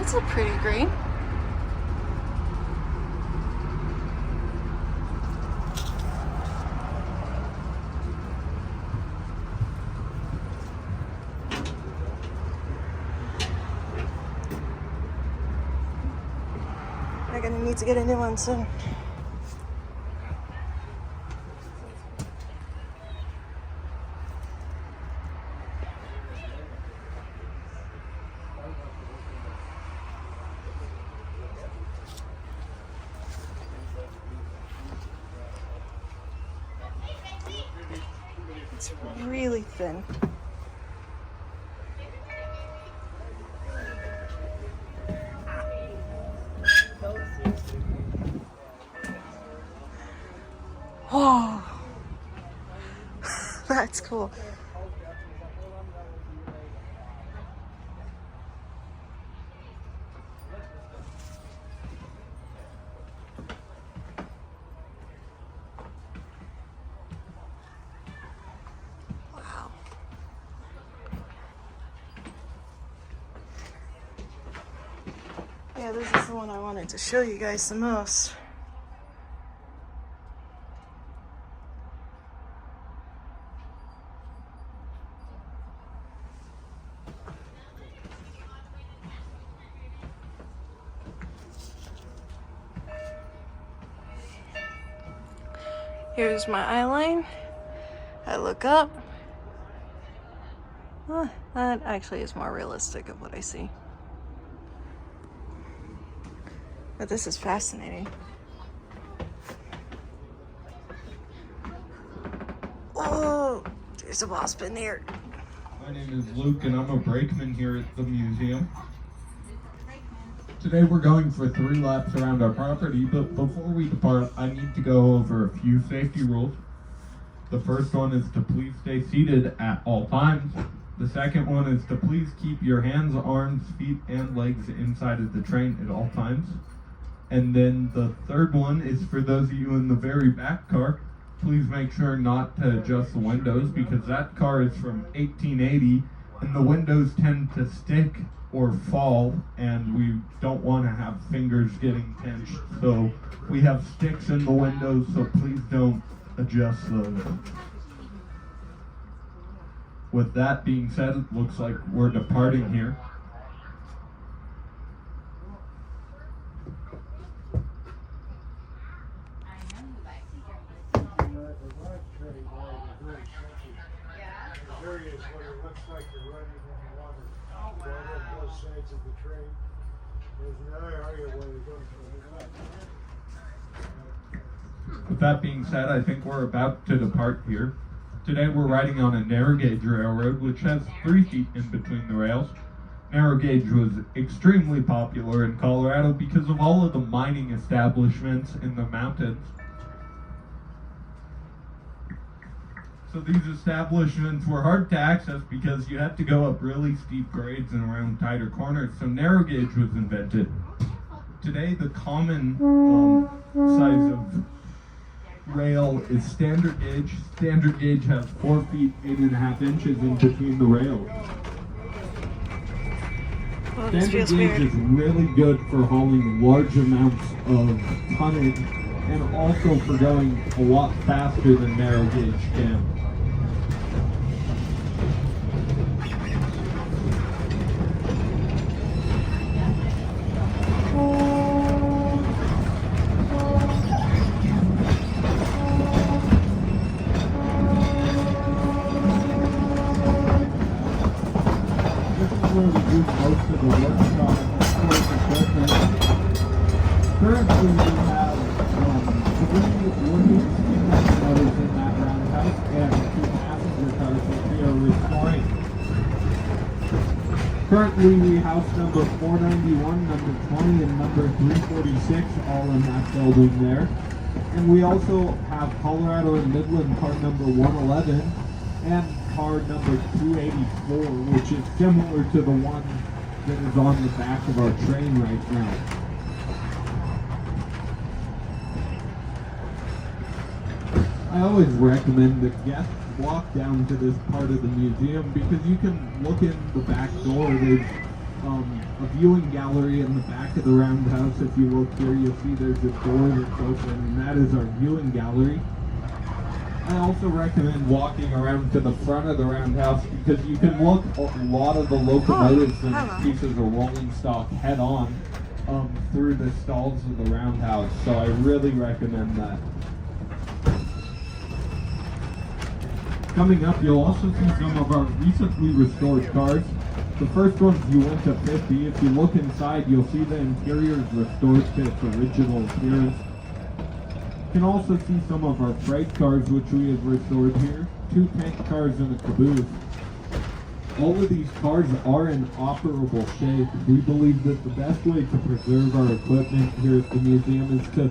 That's a pretty green. I'm gonna need to get a new one soon. It's really thin. Oh, that's cool. Wow. Yeah, this is the one I wanted to show you guys the most. Here's my eye line. I look up. That actually is more realistic of what I see. But this is fascinating. Oh, there's a wasp in here. My name is Luke and I'm a brakeman here at the museum. Today we're going for 3 laps around our property, but before we depart, I need to go over a few safety rules. The first one is to please stay seated at all times. The second one is to please keep your hands, arms, feet, and legs inside of the train at all times. And then the third one is for those of you in the very back car, please make sure not to adjust the windows because that car is from 1880 and the windows tend to stick or fall and we don't want to have fingers getting pinched. So we have sticks in the windows, so please don't adjust those. With that being said, it looks like we're departing here. With that being said, I think we're about to depart here. Today we're riding on a narrow gauge railroad which has 3 feet in between the rails. Narrow gauge was extremely popular in Colorado because of all of the mining establishments in the mountains. So these establishments were hard to access because you had to go up really steep grades and around tighter corners, so narrow gauge was invented. Today the common size of rail is standard gauge. Standard gauge has 4 feet 8.5 inches in between the rails. Oh, this Standard feels gauge weird. is really good for hauling large amounts of tonnage and also for going a lot faster than narrow gauge can. Where we do most of the workshop equipment. Currently we have 3 working steam locomotives in that roundhouse and 2 passenger cars which we are restoring. Currently we house number 491, number 20, and number 346 all in that building there. And we also have Colorado and Midland car number 111 and car number 284, which is similar to the one that is on the back of our train right now. I always recommend that guests walk down to this part of the museum because you can look in the back door. There's a viewing gallery in the back of the roundhouse. If you look here, you'll see there's a door that's open, and that is our viewing gallery. I also recommend walking around to the front of the roundhouse because you can look a lot of the locomotives and hello. pieces of rolling stock head on through the stalls of the roundhouse. So I really recommend that. Coming up, you'll also see some of our recently restored cars. The first one's Uinta 50. If you look inside, you'll see the interior is restored to its original appearance. You can also see some of our freight cars, which we have restored here. 2 tank cars and a caboose. All of these cars are in operable shape. We believe that the best way to preserve our equipment here at the museum is to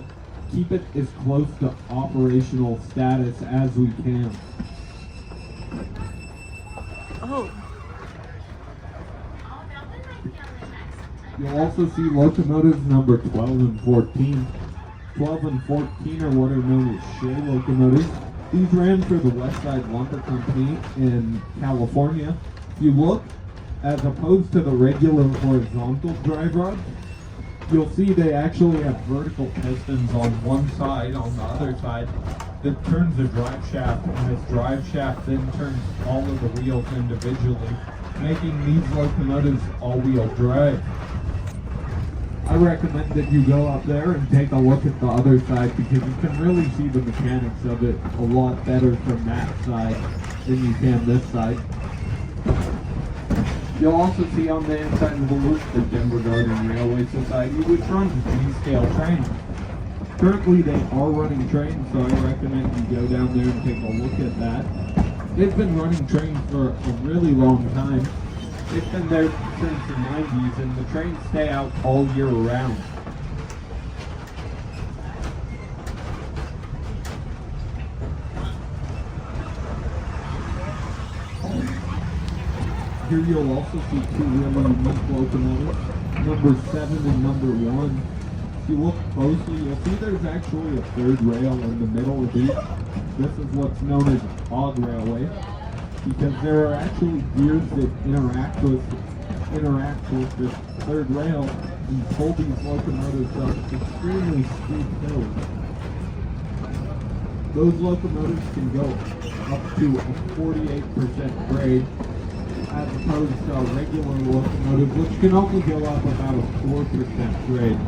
keep it as close to operational status as we can. Oh, You'll also see locomotives number 12 and 14. 12 and 14 are what are known as Shea locomotives. These ran for the West Side Lumber Company in California. If you look, as opposed to the regular horizontal drive rods, you'll see they actually have vertical pistons on one side. On the other side, that turns the drive shaft, and this drive shaft then turns all of the wheels individually, making these locomotives all-wheel drive. I recommend that you go up there and take a look at the other side because you can really see the mechanics of it a lot better from that side than you can this side. You'll also see on the inside of the loop the Denver Garden Railway Society, which runs G-scale trains. Currently they are running trains, so I recommend you go down there and take a look at that. They've been running trains for a really long time. They've been there since the 90s, and the trains stay out all year round. Here you'll also see 2 really unique locomotives, number 7 and number 1. If you look closely, you'll see there's actually a 3rd rail in the middle of each. This is what's known as a hog railway, because there are actually gears that interact with this 3rd rail and pull these locomotives up extremely steep hills. Those locomotives can go up to a 48% grade, as opposed to a regular locomotive, which can only go up about a 4% grade.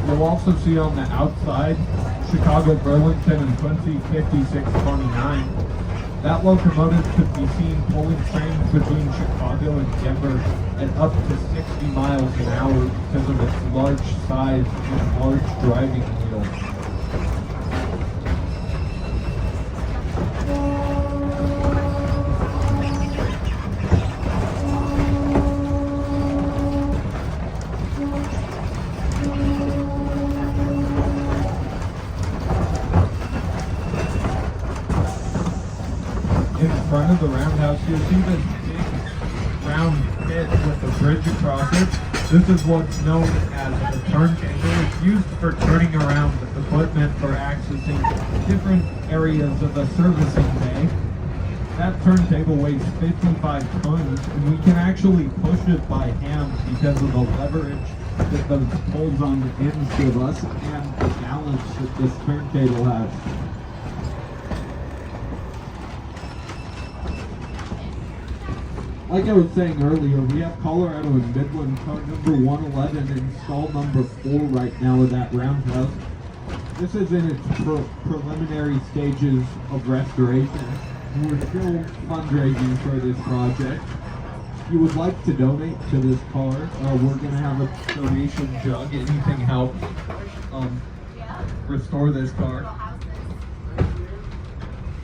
You'll also see on the outside Chicago, Burlington, and Quincy 5629. That locomotive could be seen pulling trains between Chicago and Denver at up to 60 miles an hour because of its large size and large driving wheels. In front of the roundhouse, you'll see this big round pit with a bridge across it. This is what's known as a turntable. It's used for turning around equipment or accessing different areas of a servicing bay. That turntable weighs 55 tons, and we can actually push it by hand because of the leverage that those pulls on the ends give us and the balance that this turntable has. Like I was saying earlier, we have Colorado and Midland car number 111 and stall number 4 right now at that roundhouse. This is in its preliminary stages of restoration. We're still fundraising for this project. If you would like to donate to this car, we're going to have a donation jug. Anything helps restore this car.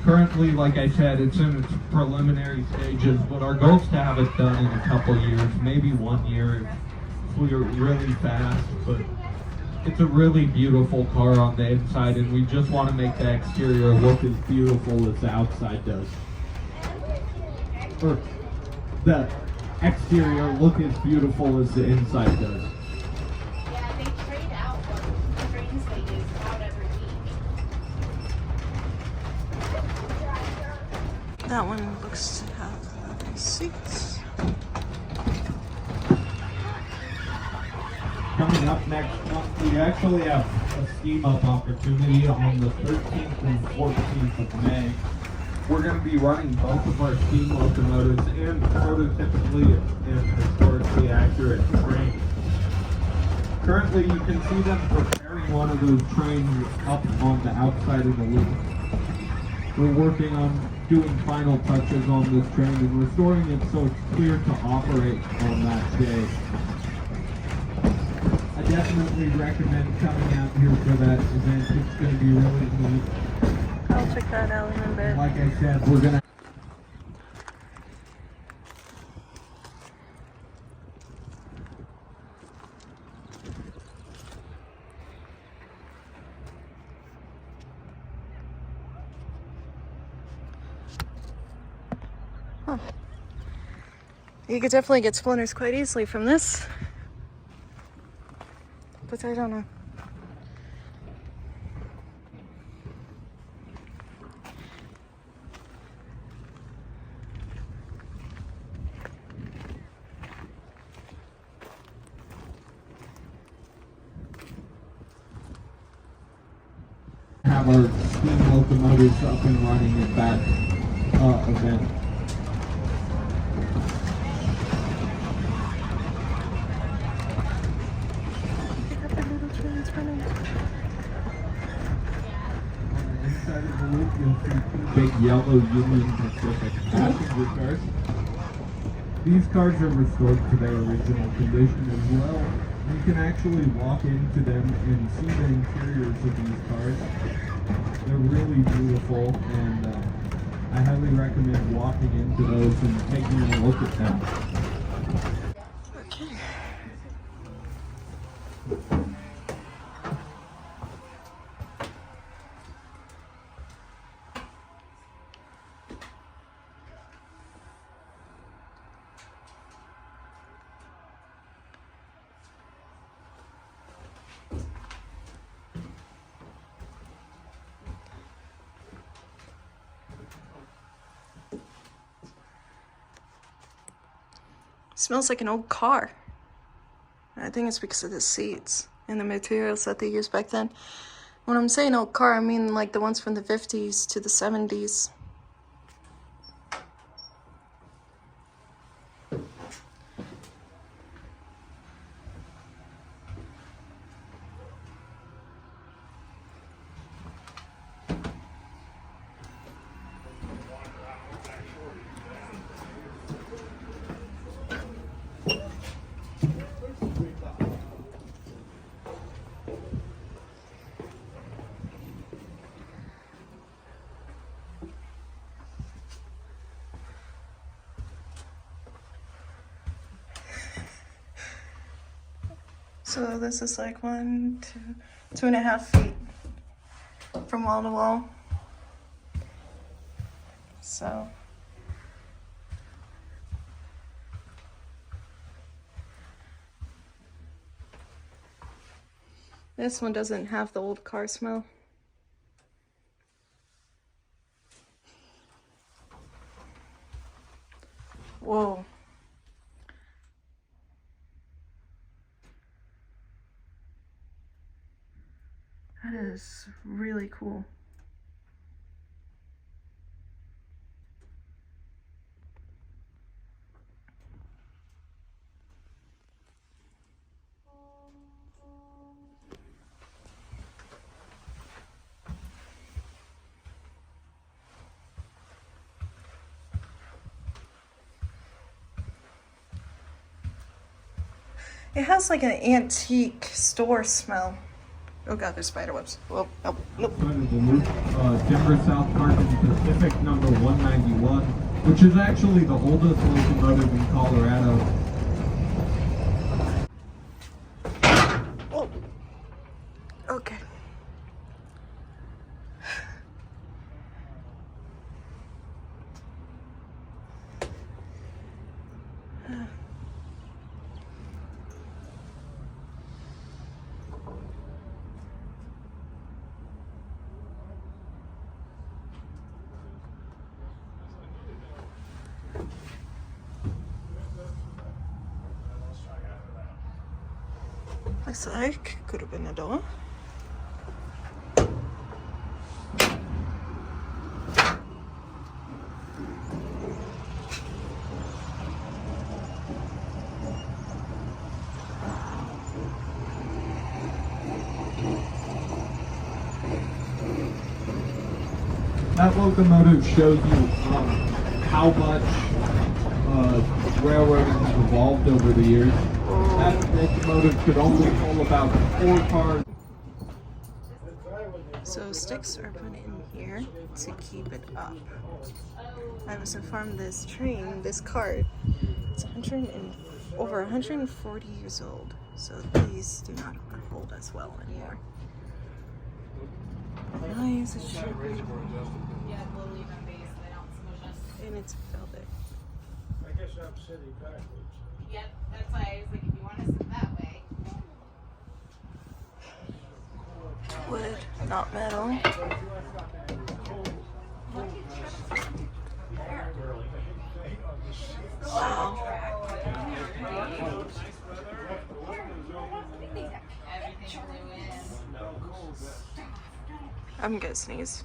Currently, like I said, it's in its preliminary stages, but our goal is to have it done in a couple years, maybe 1 year if we're really fast. But it's a really beautiful car on the inside, and we just want to make the exterior look as beautiful as the outside does. Or the exterior look as beautiful as the inside does. Yeah, they trade out what trains they use out every week. that one looks to have seats. coming up next month, we actually have a steam up opportunity on the 13th and 14th of May. We're going to be running both of our steam locomotives and prototypically and historically accurate trains. Currently, you can see them preparing one of those trains up on the outside of the loop. We're working on doing final touches on this train and restoring it so it's clear to operate on that day. I definitely recommend coming out here for that event. It's going to be really neat. I'll check that out in a bit. Like I said, we're going to You could definitely get splinters quite easily from this. But I don't know. have our steam locomotives up and running at that event. Pick up the little trains running. On the inside of the loop, you'll see two big yellow Union Pacific passenger cars. These cars are restored to their original condition as well. You can actually walk into them and see the interiors of these cars. They're really beautiful, and I highly recommend walking into those and taking a look at them. Okay. Smells like an old car. I think it's because of the seats and the materials that they used back then. When I'm saying old car, I mean like the ones from the 50s to the 70s. So this is like 1, 2, 2.5 feet from wall to wall. So this one doesn't have the old car smell. Whoa. That is really cool. It has like an antique store smell. Oh god, there's spider webs. Well, nope, nope. Side of the loop, Denver South Martin Pacific number 191, which is actually the oldest locomotive in Colorado. Oh. Okay. looks like. Could have been a door. That locomotive shows you how much railroading has evolved over the years. That locomotive could only pull about 4 cars. So sticks are put in here to keep it up. I was informed this train, this cart, it's over 140 years old. So these do not hold as well anymore. Nice, it's sugar. Yeah, we'll leave them base. They don't smush us. And it's velvet. I guess I'm sitting backwards. Yep, that's why I was like, if you want to sit that way. Wood, not metal. Wow. Everything blue in. I'm gonna sneeze.